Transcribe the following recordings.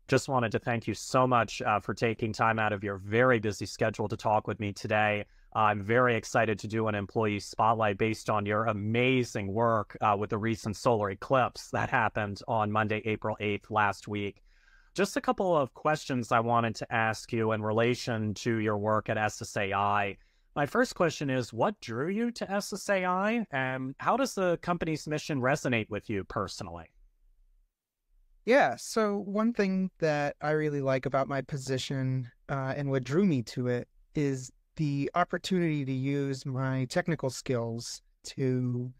Just wanted to thank you so much for taking time out of your very busy schedule to talk with me today. I'm very excited to do an employee spotlight based on your amazing work with the recent solar eclipse that happened on Monday, April 8th last week. Just a couple of questions I wanted to ask you in relation to your work at SSAI. My first question is, what drew you to SSAI, and how does the company's mission resonate with you personally? Yeah, so one thing that I really like about my position and what drew me to it is the opportunity to use my technical skills to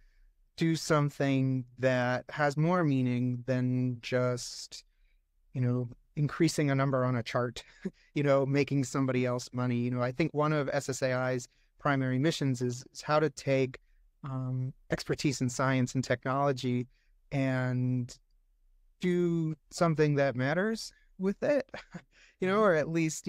do something that has more meaning than just, increasing a number on a chart, making somebody else money. I think one of SSAI's primary missions is how to take expertise in science and technology and do something that matters with it, or at least,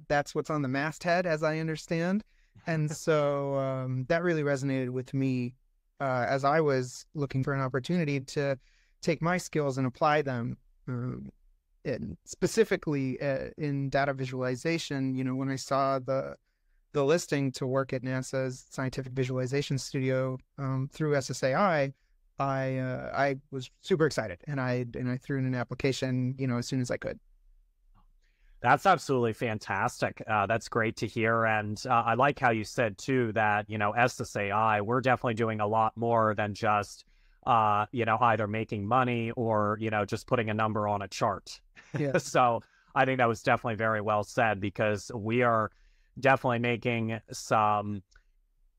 that's what's on the masthead, as I understand. And so that really resonated with me as I was looking for an opportunity to take my skills and apply them, and specifically in data visualization. When I saw the listing to work at NASA's Scientific Visualization Studio through SSAI, I was super excited, and I threw in an application, as soon as I could. That's absolutely fantastic. That's great to hear. And I like how you said, too, that, SSAI, we're definitely doing a lot more than just, either making money or, just putting a number on a chart. Yeah. So I think that was definitely very well said, because we are definitely making some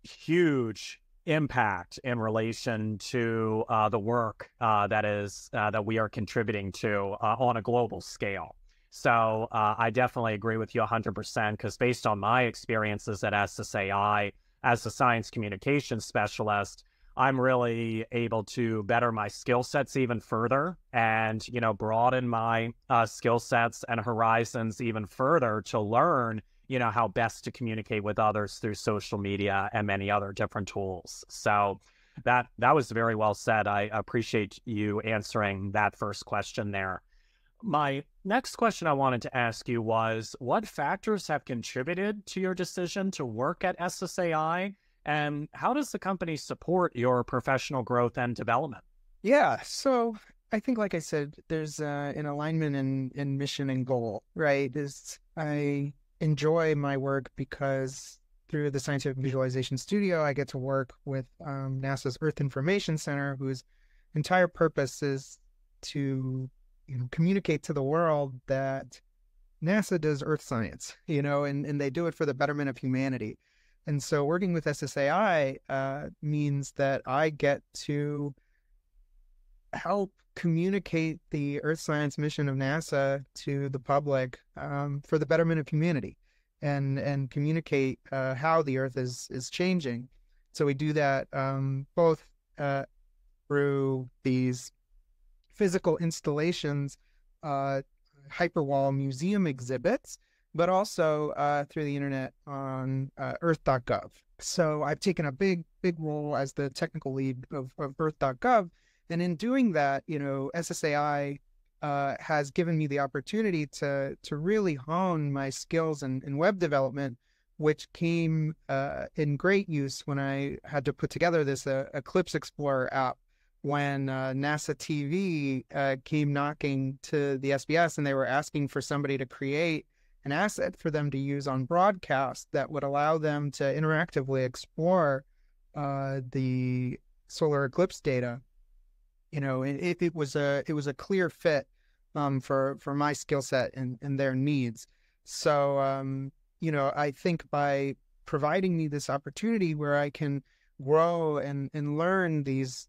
huge impact in relation to the work that we are contributing to on a global scale. So I definitely agree with you 100%, because based on my experiences at SSAI as a science communications specialist, I'm really able to better my skill sets even further and, broaden my skill sets and horizons even further to learn, how best to communicate with others through social media and many other different tools. So that was very well said. I appreciate you answering that first question there. My next question I wanted to ask you was, what factors have contributed to your decision to work at SSAI, and how does the company support your professional growth and development? Yeah, so I think, like I said, there's an alignment in mission and goal, right? I enjoy my work because through the Scientific Visualization Studio, I get to work with NASA's Earth Information Center, whose entire purpose is to communicate to the world that NASA does Earth science, and they do it for the betterment of humanity. And so working with SSAI means that I get to help communicate the Earth science mission of NASA to the public for the betterment of humanity, and communicate how the Earth is changing. So we do that both through these physical installations, hyperwall museum exhibits, but also through the internet on earth.gov. So I've taken a big role as the technical lead of earth.gov. And in doing that, SSAI has given me the opportunity to really hone my skills in web development, which came in great use when I had to put together this Eclipse Explorer app when NASA TV came knocking to the SBS, and they were asking for somebody to create an asset for them to use on broadcast that would allow them to interactively explore the solar eclipse data. It was a clear fit for my skill set and their needs. So I think by providing me this opportunity where I can grow and learn these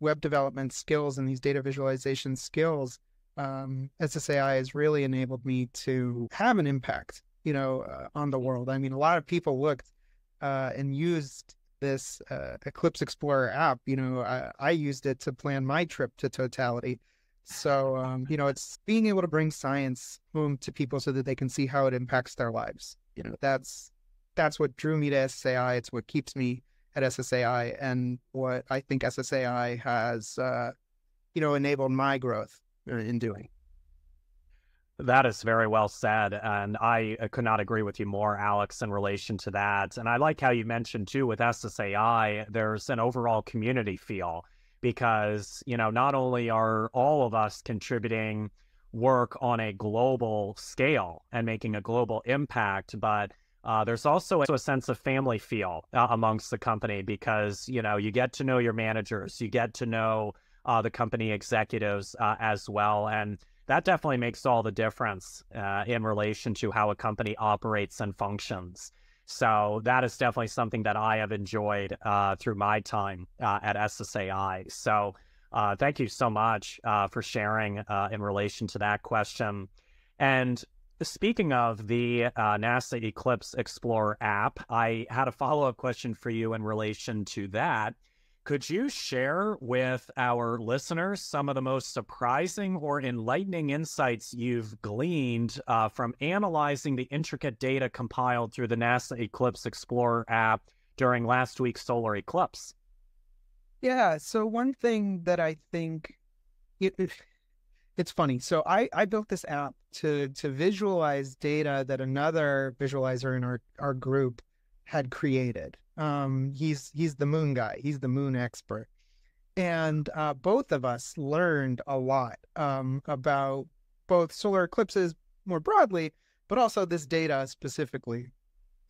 web development skills and these data visualization skills, SSAI has really enabled me to have an impact, on the world. I mean, a lot of people looked and used this Eclipse Explorer app. I used it to plan my trip to totality. So, it's being able to bring science home to people so that they can see how it impacts their lives. That's what drew me to SSAI. It's what keeps me at SSAI, and what I think SSAI has, enabled my growth in doing. That is very well said. And I could not agree with you more, Alex, in relation to that. And I like how you mentioned, too, with SSAI, there's an overall community feel because, not only are all of us contributing work on a global scale and making a global impact, but there's also a sense of family feel amongst the company because, you get to know your managers, you get to know the company executives as well. And that definitely makes all the difference in relation to how a company operates and functions. So that is definitely something that I have enjoyed through my time at SSAI. So thank you so much for sharing in relation to that question. And speaking of the NASA Eclipse Explorer app, I had a follow-up question for you in relation to that. Could you share with our listeners some of the most surprising or enlightening insights you've gleaned from analyzing the intricate data compiled through the NASA Eclipse Explorer app during last week's solar eclipse? Yeah, so one thing that I think it's funny. So I built this app to visualize data that another visualizer in our group had created. He's the moon guy. He's the moon expert. And both of us learned a lot about both solar eclipses more broadly, but also this data specifically.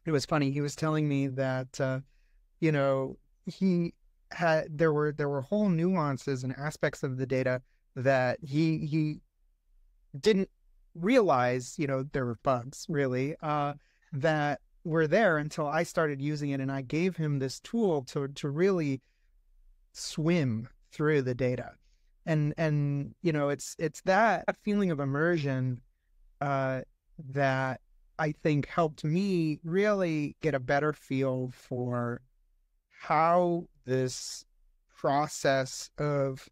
It was funny. He was telling me that, there were whole nuances and aspects of the data that he didn't realize, there were bugs really, that were there until I started using it, and I gave him this tool to really swim through the data. And it's that feeling of immersion that I think helped me really get a better feel for how this process of,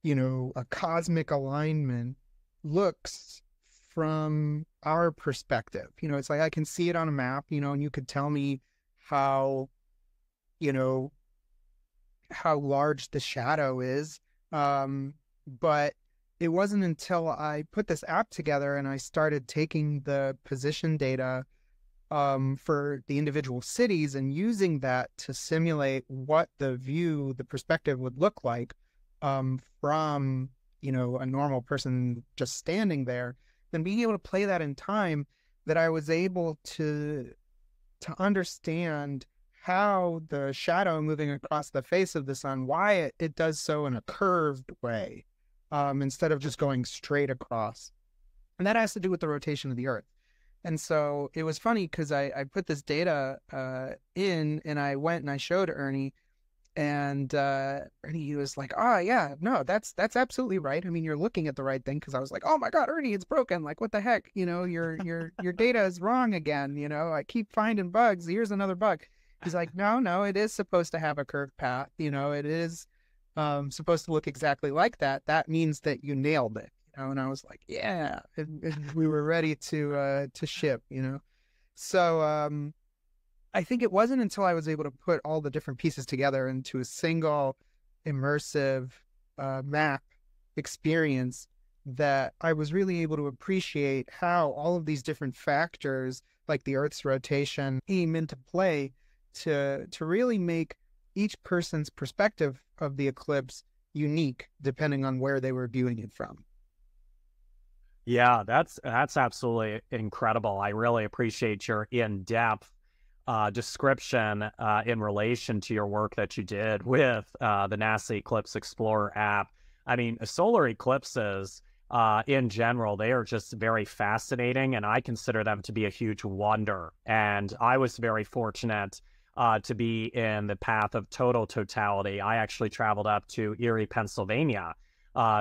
a cosmic alignment looks from our perspective. It's like I can see it on a map, and you could tell me how large the shadow is. But it wasn't until I put this app together and I started taking the position data for the individual cities and using that to simulate what the perspective would look like from, a normal person just standing there, then being able to play that in time, that I was able to understand how the shadow moving across the face of the sun, why it does so in a curved way, instead of just going straight across. And that has to do with the rotation of the Earth. And so it was funny because I put this data in, and I went and I showed Ernie, and Ernie was like, "Oh yeah, no, that's absolutely right. I mean, you're looking at the right thing." Because I was like, "Oh my God, Ernie, it's broken. Like, what the heck? Your data is wrong again. I keep finding bugs. Here's another bug." He's like, "No, it is supposed to have a curved path. It is supposed to look exactly like that. That means that you nailed it." And I was like, "Yeah," and we were ready to ship. So I think it wasn't until I was able to put all the different pieces together into a single immersive map experience that I was really able to appreciate how all of these different factors, like the Earth's rotation, came into play to really make each person's perspective of the eclipse unique, depending on where they were viewing it from. Yeah, that's absolutely incredible. I really appreciate your in-depth description in relation to your work that you did with the NASA Eclipse Explorer app. I mean, solar eclipses in general, they are just very fascinating, and I consider them to be a huge wonder. And I was very fortunate to be in the path of totality. I actually traveled up to Erie, Pennsylvania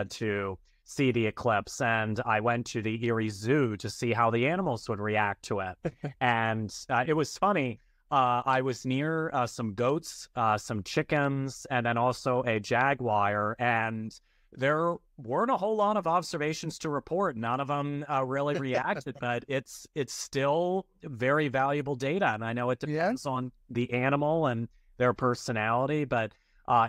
to see the eclipse, and I went to the Erie Zoo to see how the animals would react to it. And it was funny. I was near some goats, some chickens, and then also a jaguar, and there weren't a whole lot of observations to report. None of them really reacted, but it's still very valuable data. And I know it depends on the animal and their personality, but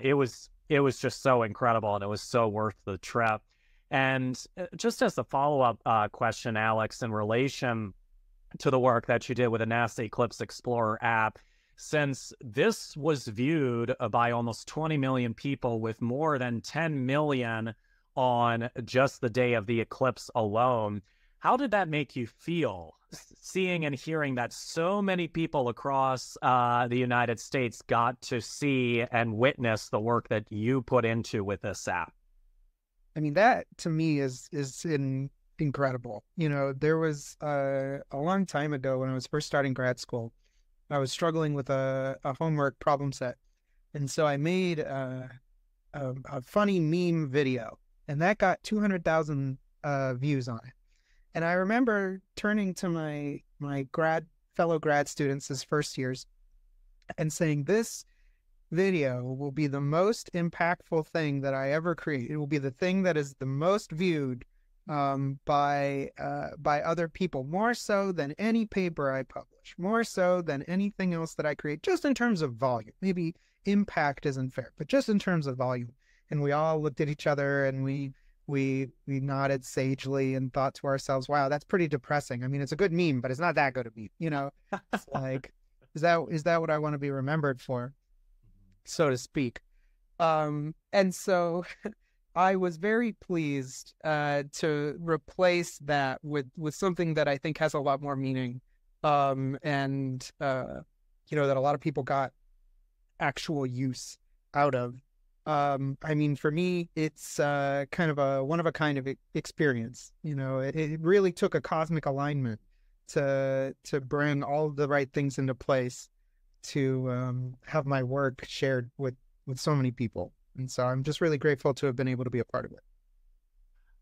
it was just so incredible, and it was so worth the trip. And just as a follow-up question, Alex, in relation to the work that you did with the NASA Eclipse Explorer app, since this was viewed by almost 20 million people with more than 10 million on just the day of the eclipse alone, how did that make you feel, seeing and hearing that so many people across the United States got to see and witness the work that you put into with this app? I mean, that to me is incredible. You know, there was a long time ago when I was first starting grad school, I was struggling with a homework problem set. And so I made a funny meme video, and that got 200,000 views on it. And I remember turning to my fellow grad students as first years and saying, this video will be the most impactful thing that I ever create. It will be the thing that is the most viewed by other people, more so than any paper I publish, more so than anything else that I create, just in terms of volume. Maybe impact isn't fair, but just in terms of volume. And we all looked at each other and we nodded sagely and thought to ourselves, wow, that's pretty depressing. I mean, it's a good meme, but it's not that good a meme, you know? It's like, is that what I want to be remembered for, so to speak? And so I was very pleased to replace that with something that I think has a lot more meaning, and you know, that a lot of people got actual use out of. I mean, for me, it's kind of a one-of-a-kind of experience. You know, it really took a cosmic alignment to bring all the right things into place to have my work shared with so many people. And so I'm just really grateful to have been able to be a part of it.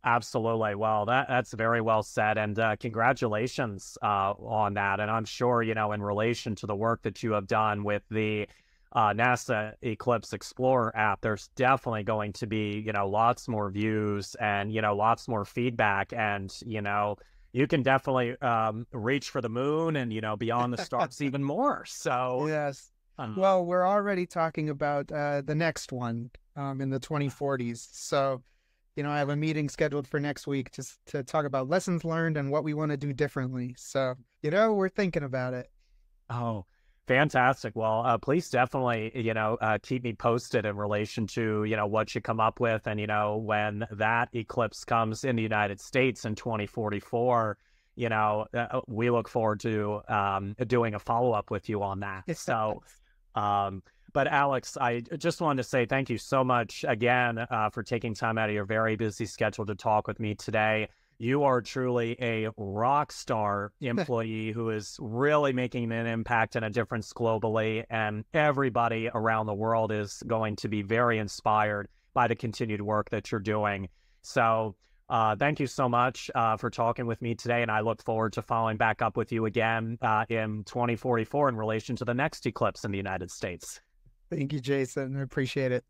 Absolutely. Well, that's very well said. And congratulations on that. And I'm sure, you know, in relation to the work that you have done with the NASA Eclipse Explorer app, there's definitely going to be, you know, lots more views and, you know, lots more feedback. And, you know, you can definitely reach for the moon and, you know, beyond the stars even more. So, yes. Well, we're already talking about the next one in the 2040s. So, you know, I have a meeting scheduled for next week just to talk about lessons learned and what we want to do differently. So, you know, we're thinking about it. Oh, fantastic. Well, please definitely, you know, keep me posted in relation to, you know, what you come up with. And, you know, when that eclipse comes in the United States in 2044, you know, we look forward to doing a follow-up with you on that. So, but Alex, I just wanted to say thank you so much again for taking time out of your very busy schedule to talk with me today. You are truly a rock star employee who is really making an impact and a difference globally, and everybody around the world is going to be very inspired by the continued work that you're doing. So thank you so much for talking with me today, and I look forward to following back up with you again in 2044 in relation to the next eclipse in the United States. Thank you, Jason. I appreciate it.